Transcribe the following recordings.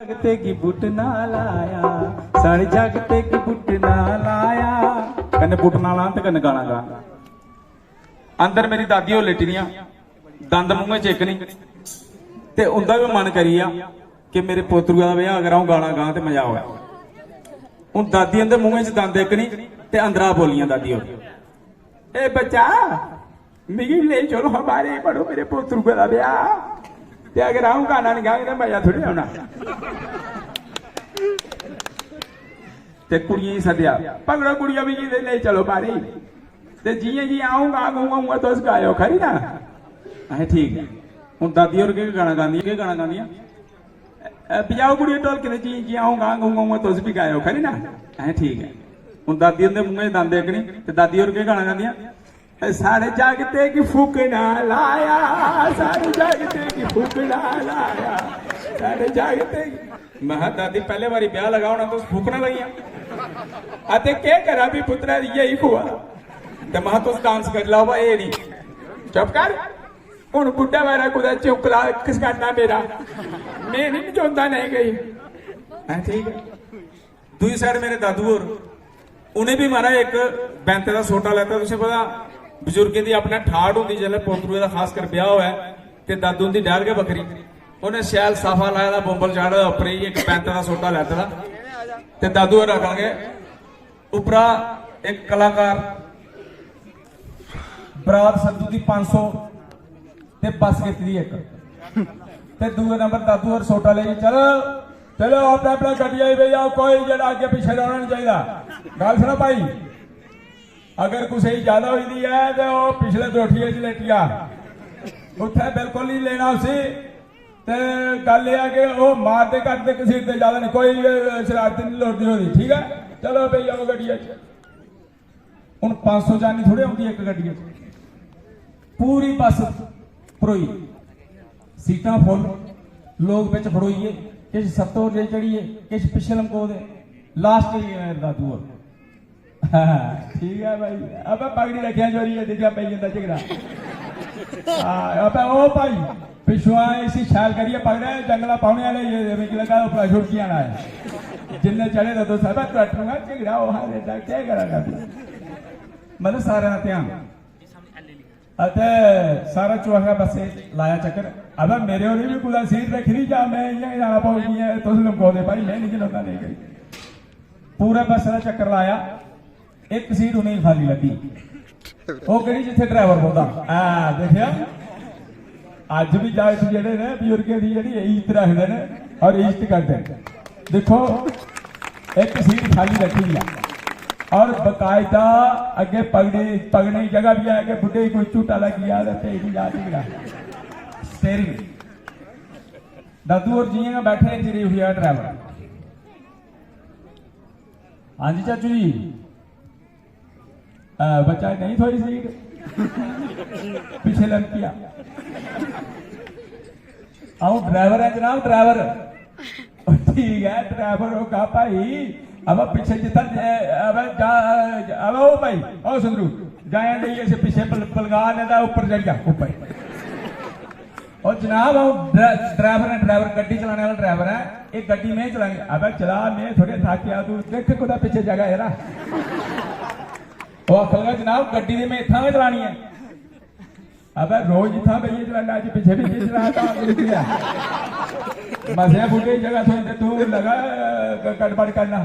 जगते की बुट ना लाया सारे जगते की बुट ना लाया कन्ने बुट ना ला ते कन्ने गाना गा। अंदर मेरी दादी हो लेटी दियां दंद मूंह च इक नहीं ते उंदा भी मन करिया कि मेरे पोतरू का ब्याह अगर आऊं गाना गा ते मजा आवे। हुण दादी अंदर मूंह च दंद इक नहीं ते अंदरा बोलियां दादी हो ए बच्चा मिगी ले चलो हमारे पढ़ो मेरे पोतरू का ब्याह ते अगर आऊं गाना नहीं गांगे तो मजा थोड़ी आना। ते कुड़ियां ही सद्या भंगड़ा कुड़ियां भी जी ले चलो बारी ते जियां जी आऊंगा आऊंगा तुस गायो खरी ना। अहें ठीक है। हुण दादी होर केह् गाना गांदियां बजाओ कुड़ियां ढोलकी ते जी जी आऊंगा आऊंगा तुस भी गायो खरी ना। अहें ठीक है। हुण दादी हुंदे मूंहे दंद इक नहीं ते दादी होर केह् गाना गांदियां सारे जागते की फूक ना लाया सारे जागते की फूक ना लाया सारे जागते महा दादी पहले बारी ब्याह लगा होना तो फूकना लगिया अते के करा भी पुत्रा यही हुआ ते महा तुस डांस कर लो भाई नहीं चुप कर हुण बुड्ढा मेरा कुदा चुकला किसकाना मेरा मैं नहीं चाहता नहीं गई है ठीक है। दूसरी साइड मेरे दादू होर उन्हें भी मारा एक बैंते का सोटा लेता तुझे पता बजुर्गें की अपना ठाड़ होंगी जिसले पोतरू का खास कर ब्याह होया ते दादू की डर के बकरी उन्हें शैल साफा लाया था बोंबल चाढ़े उपर ही एक पैंते का सोटा लैता ते दादू होर आखांगे उपरा एक कलाकार बरात सद्दू की 500 ते बस कीती एक ते दूए नंबर दादू होर सोटा ले चलो चलो अपना अपना गड्डिया ही जाओ कोई जरा अगे पिछे रहना नहीं चाहिए। गल सुनो भाई अगर कुछ ज्यादा हुई है तो पिछले दोठिए च लेटिया उत्थे बिल्कुल नहीं लेना उसी ते गल यह कि वह मारते कटते घसीटते ज्यादा नहीं कोई शरारती नहीं लोड़ती होती ठीक है। चलो भाई जाओ गड्डिया हुण 500 जानी थोड़ी आती एक गड्डिया पूरी बस भरोई सीटां फुल लोग बिच खड़ोइए किश सत्तों जे चढ़िए किश पिछे लमको दे लास्ट दादू होर ठीक है भाई अब पगड़ी रखिया चोरी है देखिया पी जाता झगड़ा ओ भाई पिछुआ इसी शैल करिए पगड़े जंगला पाने वाले मिगी लगा उपरा छुड़की आना है जिन्ने चढ़े तो सब कटूंगा झगड़ा वो क्या करा मतलब सारे का ध्यान सारा चुहा बस लाया चक्कर अब मेरे और भी कुछ सीट रखी नहीं जा मैं इं जाना पौगी तुम लुको दे भाई मैं नहीं जनौता नहीं गई पूरा बस का चक्कर लाया एक सीट उन्हें खाली लगी वो कही जिथे ड्राइवर बोलता देखिया अज भी जाट जेडे ने बजुर्गों की जी इज्जत रखते हैं और इज्जत करते हैं। देखो एक सीट खाली रखी है और बकायदा अगे पगड़ने की जगह भी है कि बुढ़े कोई झूठा लगी आ स्टेरिंग दादू और जी बैठे चिरी हुई है ड्राइवर। हाँ जी चाचू जी बच्चा नहीं थोड़ी सीट पीछे लड़किया आऊ ड्राइवर है जनाब ड्राइवर ठीक है ड्राइवर होगा भाई अब पीछे जितना अब ओ भाई ओ सुंदरू जाया नहीं ऐसे पीछे पलगा लेता ऊपर चढ़ गया ऊपर और जनाब ड्राइवर है ड्राइवर गड्डी चलाने वाला ड्राइवर है एक गड्डी में चलाएंगे अब चला मैं थोड़े थक गया तू देख खुदा पीछे जगह है ना वो आखगा जनाब गड्डी में इतना में चलानी है अब रोज इतना पे चलाना अज पीछे पीछे चला मजे बूटे जगह थोड़ी तू लगा गड़बड़ करना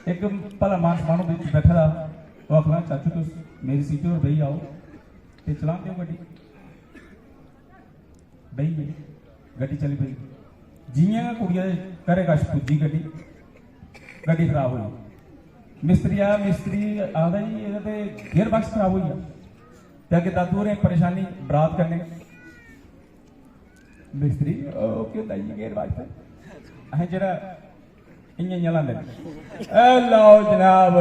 एक भला मानस मानो बैठा था वो आखना चाचू तुम मेरी सीट पर बही आओ तो चला दो गड्डी बही गई गड्डी चली पई जियां कुड़िया घरे कश पुजी गड्डी खराब हुई मिस्त्री आया मिस्त्री आखदा जी ये गियर बक्स खराब हुई है अगे दादू ने परेशानी बरात करने मिस्त्री होंगे जी गियर बक्स अं जरा इं लाते लो जनाब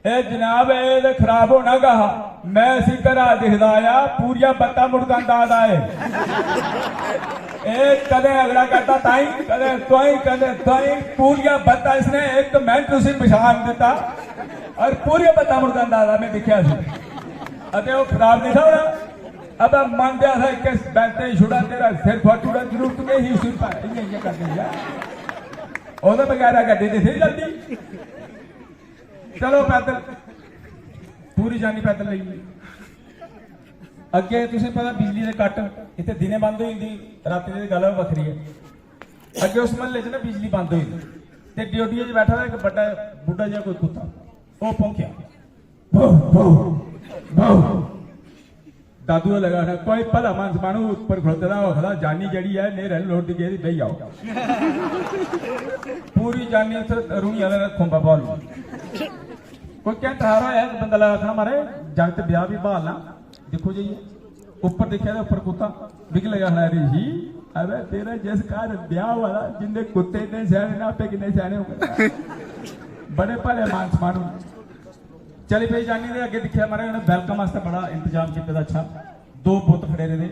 ए जनाब ये खराब होना गा मैं इसी घरा दिखदा आया पूरिया बत्ता मुड़कांदा आदा है कदे अगला करता ताई कदे ताई पूरिया बत्ता इसने एक मिनट उसी पछाण दिता और पूरिया बत्ता मुड़कांदा आदा मैं दिखा वो खराब नहीं था अब मान दिया था कि बैठे छुड़ा तेरा सिर फटूड़ा जरूरत के ही सुन पा ये करते यार ओदे बगैर गड्डी नहीं थी जल्दी चलो पैदल पूरी जानी पैदल लगी अगे तुझे पता बिजली के कट इतने दिने बंद हो जाती रात की गल वखरी है अगे उस महल्ले च ना बिजली बंद हुई ते ड्यूटी च बैठा था एक बड़ा बुढ़ा जिहा कोई कुत्ता वो भौंकिया दादू ने लगा कोई भला मानस मानू ऊपर खड़ोते दा खड़ा जानी जड़ी है नेरे लोट गई बही आओ पूरी जानी रूही वाले खुंबा बॉल कोई क्या तहारा है बंदा लगा था मारे जगत ब्याह भी बहालना देखो जाइए ऊपर देखा ऊपर कुत्ता बिक लगा खड़ा ऋषि अबे तेरा जिस घर ब्याह वाला जिंदे कुत्ते ने सैने ना पे कितने सैने होंगे बड़े भले मानस मानू चली पी जानी दे अगे दिखा मारे उन्हें वेलकम वास्ते बड़ा इंतजाम किया अच्छा दो बुत खड़े रहे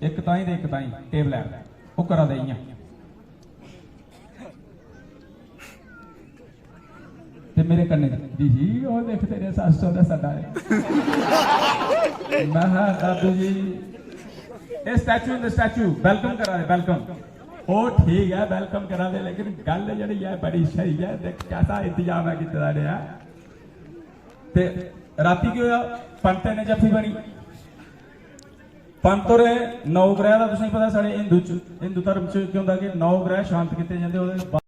एक ताई एक ताई टेबल है वो करा दे ते मेरे कन्ने दी जी वो देख तेरे सस सौदा सदा है मैं दादू जी ये स्टैचू वेलकम करा दे वेलकम ओ ठीक है वेलकम करा दे लेकिन गल जी है बड़ी सही है देख कैसा इंतजाम है कितना रहा ते राती की होया पंत ने जफ्फी बनी पंत और 9 ग्रह का तुसें पता साढ़े हिंदू धर्म च क्या होंदा कि 9 ग्रह शांत किए जाते